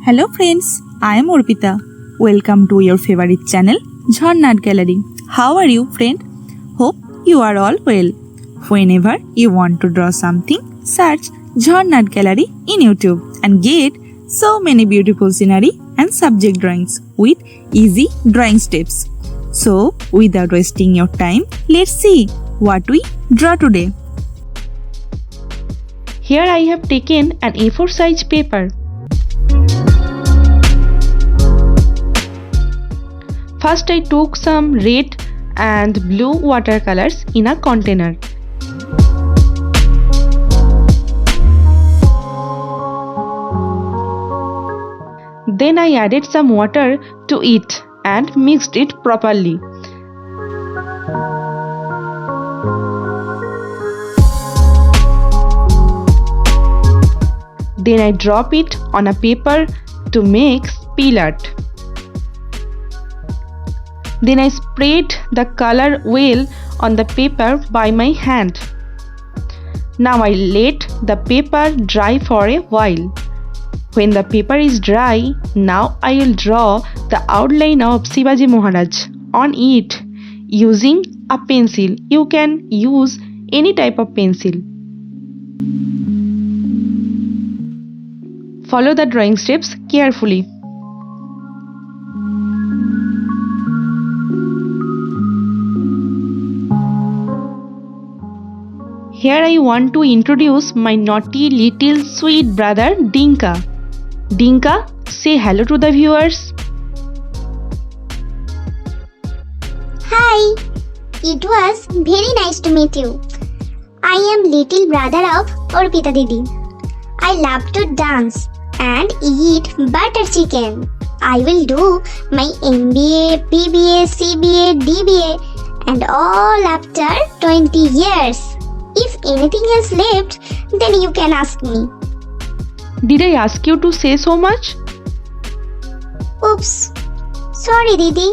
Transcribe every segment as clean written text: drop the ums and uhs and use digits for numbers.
Hello friends, I am Arpita. Welcome to your favorite channel, Jharna Gallery. How are you, friend? Hope you are all well. Whenever you want to draw something, search Jharna Gallery in YouTube and get so many beautiful scenery and subject drawings with easy drawing steps. So, without wasting your time, let's see what we draw today. Here I have taken an A4 size paper. First I took some red and blue watercolors in a container. Then I added some water to it and mixed it properly. Then I drop it on a paper to make spill art. Then I sprayed the color well on the paper by my hand. Now I let the paper dry for a while. When the paper is dry, now I will draw the outline of Shivaji Maharaj on it using a pencil. You can use any type of pencil. Follow the drawing steps carefully. Here I want to introduce my naughty little sweet brother Dinka. Dinka, say hello to the viewers. Hi, it was very nice to meet you. I am little brother of Arpita Didi. I love to dance and eat butter chicken. I will do my MBA, BBA, CBA, DBA and all after 20 years. If anything is left, then you can ask me. Did I ask you to say so much? Oops. Sorry, Didi.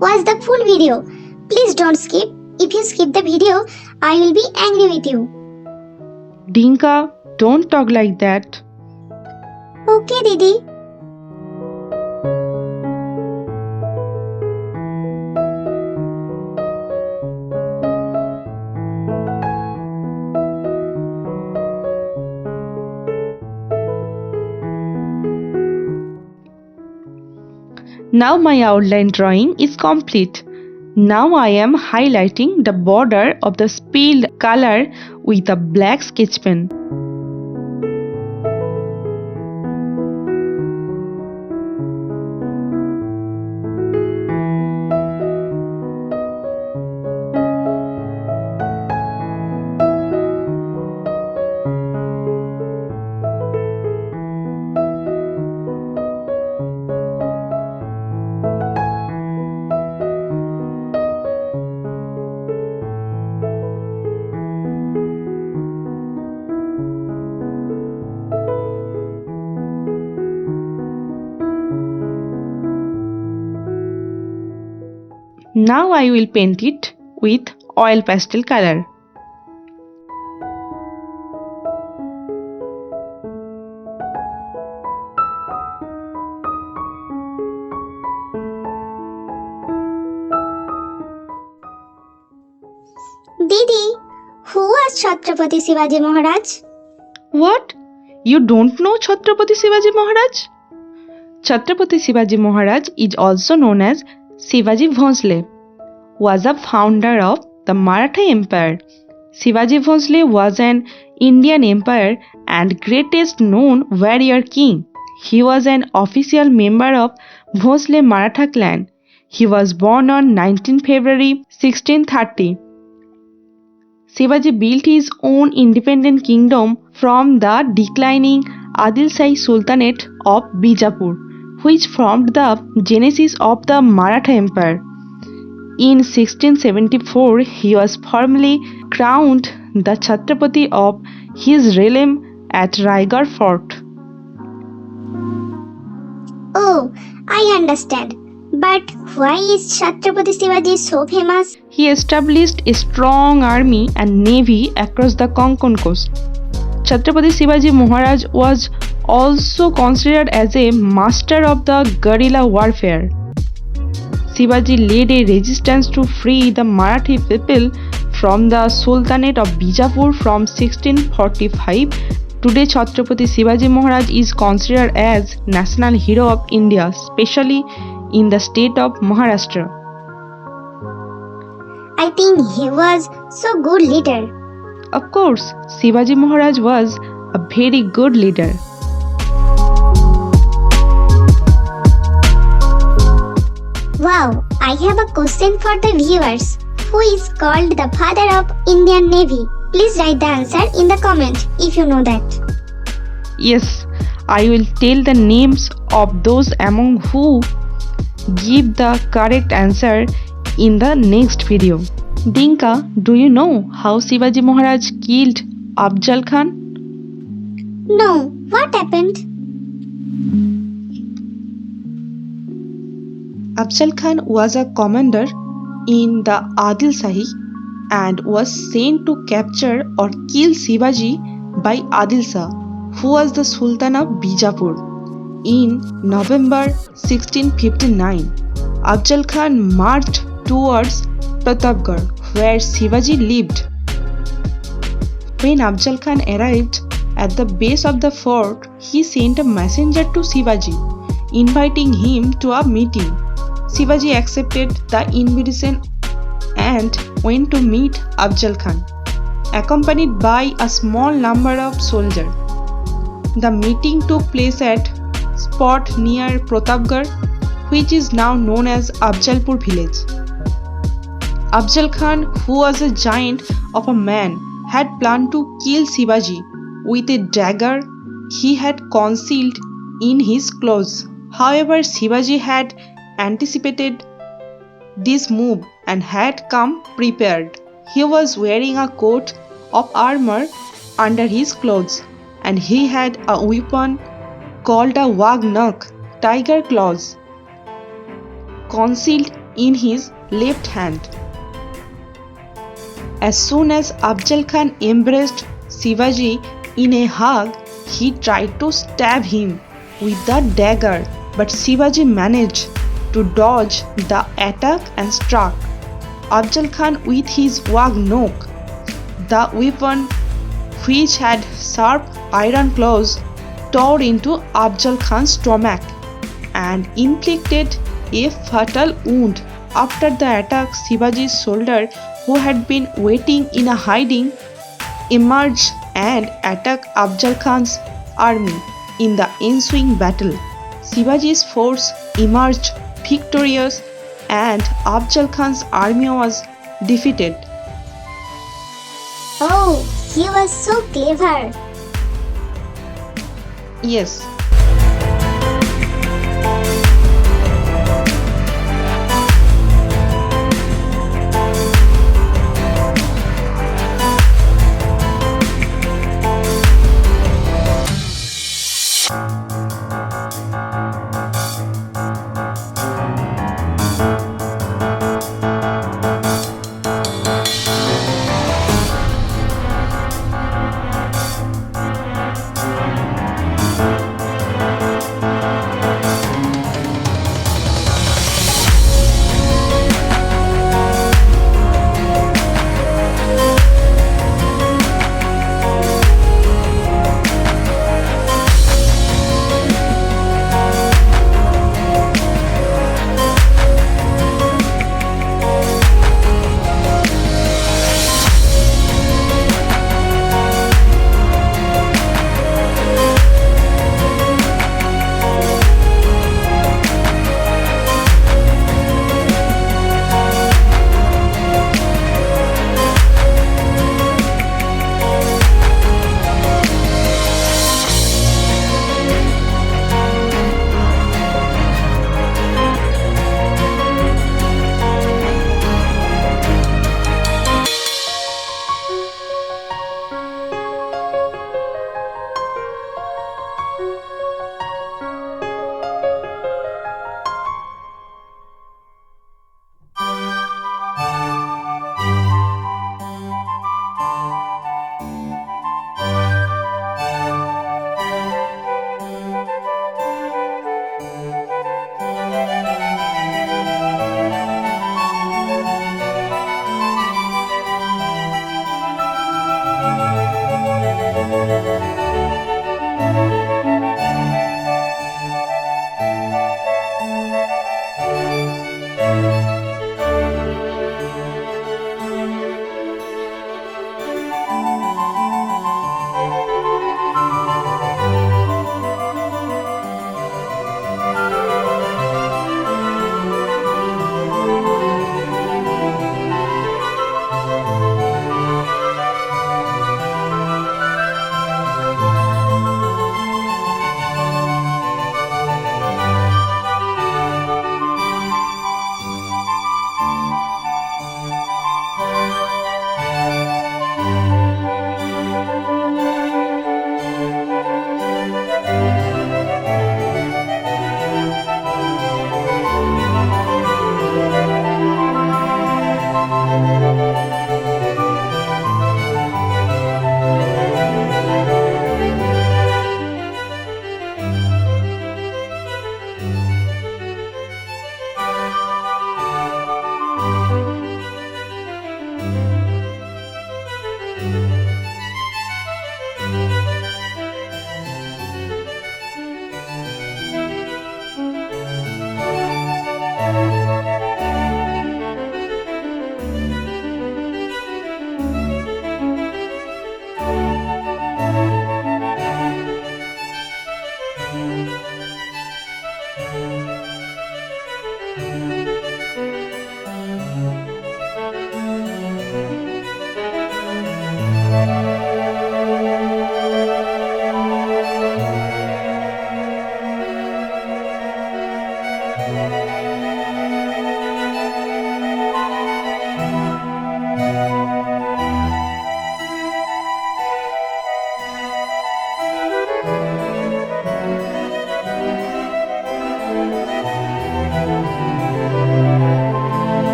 Watch the full video. Please don't skip. If you skip the video, I will be angry with you. Dinka, don't talk like that. Okay, Didi. Now my outline drawing is complete. Now I am highlighting the border of the spilled color with a black sketch pen. Now I will paint it with oil pastel color. Didi, who was Chatrapati Shivaji Maharaj? What? You don't know Chatrapati Shivaji Maharaj? Chatrapati Shivaji Maharaj is also known as Shivaji Bhonsle, was a founder of the Maratha Empire. Shivaji Bhonsle was an Indian emperor and greatest known warrior king. He was an official member of Bhonsle Maratha clan. He was born on 19 February 1630. Shivaji built his own independent kingdom from the declining Adil Shahi Sultanate of Bijapur, which formed the genesis of the Maratha Empire. In 1674, he was formally crowned the Chhatrapati of his realm at Raigarh Fort. Oh, I understand. But why is Chhatrapati Shivaji so famous? He established a strong army and navy across the Konkan coast. Chatrapati Shivaji Maharaj was also considered as a master of the guerrilla warfare. Shivaji led a resistance to free the Marathi people from the Sultanate of Bijapur from 1645. Today, Chhatrapati Shivaji Maharaj is considered as national hero of India, especially in the state of Maharashtra. I think he was so good leader. Of course, Shivaji Maharaj was a very good leader. Wow, I have a question for the viewers. Who is called the father of Indian Navy? Please write the answer in the comment if you know that. Yes, I will tell the names of those among who give the correct answer in the next video. Dinka, do you know how Shivaji Maharaj killed Afzal Khan? No, what happened? Afzal Khan was a commander in the Adil Shahi and was sent to capture or kill Shivaji by Adil Shah, who was the Sultan of Bijapur. In November 1659, Afzal Khan marched towards Pratapgarh, where Shivaji lived. When Afzal Khan arrived at the base of the fort, he sent a messenger to Shivaji, inviting him to a meeting. Shivaji accepted the invitation and went to meet Afzal Khan, accompanied by a small number of soldiers. The meeting took place at spot near Pratapgarh, which is now known as Afzalpur village. Afzal Khan, who was a giant of a man, had planned to kill Shivaji with a dagger he had concealed in his clothes. However, Shivaji had anticipated this move and had come prepared. He was wearing a coat of armor under his clothes, and he had a weapon called a Wagnak, tiger claws, concealed in his left hand. As soon as Afzal Khan embraced Shivaji in a hug, he tried to stab him with the dagger, but Shivaji managed to dodge the attack and struck Afzal Khan with his Wagnak. The weapon, which had sharp iron claws, tore into Afzal Khan's stomach and inflicted a fatal wound. After the attack, Shivaji's soldier, who had been waiting in a hiding, emerged and attacked Afzal Khan's army. In the ensuing battle, Shivaji's force emerged victorious and Afzal Khan's army was defeated. Oh, he was so clever. Yes.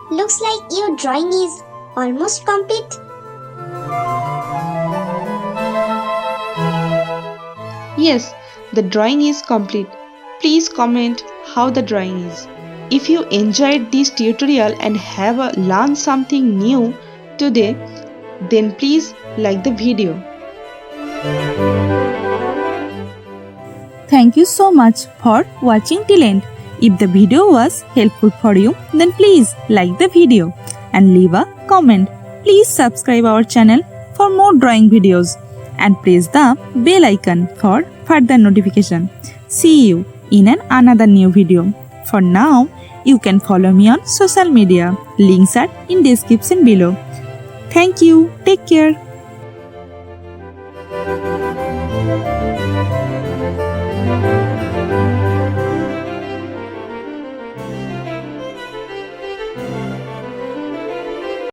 Looks like your drawing is almost complete. Yes, the drawing is complete. Please comment how the drawing is. If you enjoyed this tutorial and have learned something new today, then please like the video. Thank you so much for watching till end. If the video was helpful for you, then please like the video and leave a comment. Please subscribe our channel for more drawing videos and press the bell icon for further notification. See you in another new video. For now, you can follow me on social media. Links are in description below. Thank you. Take care.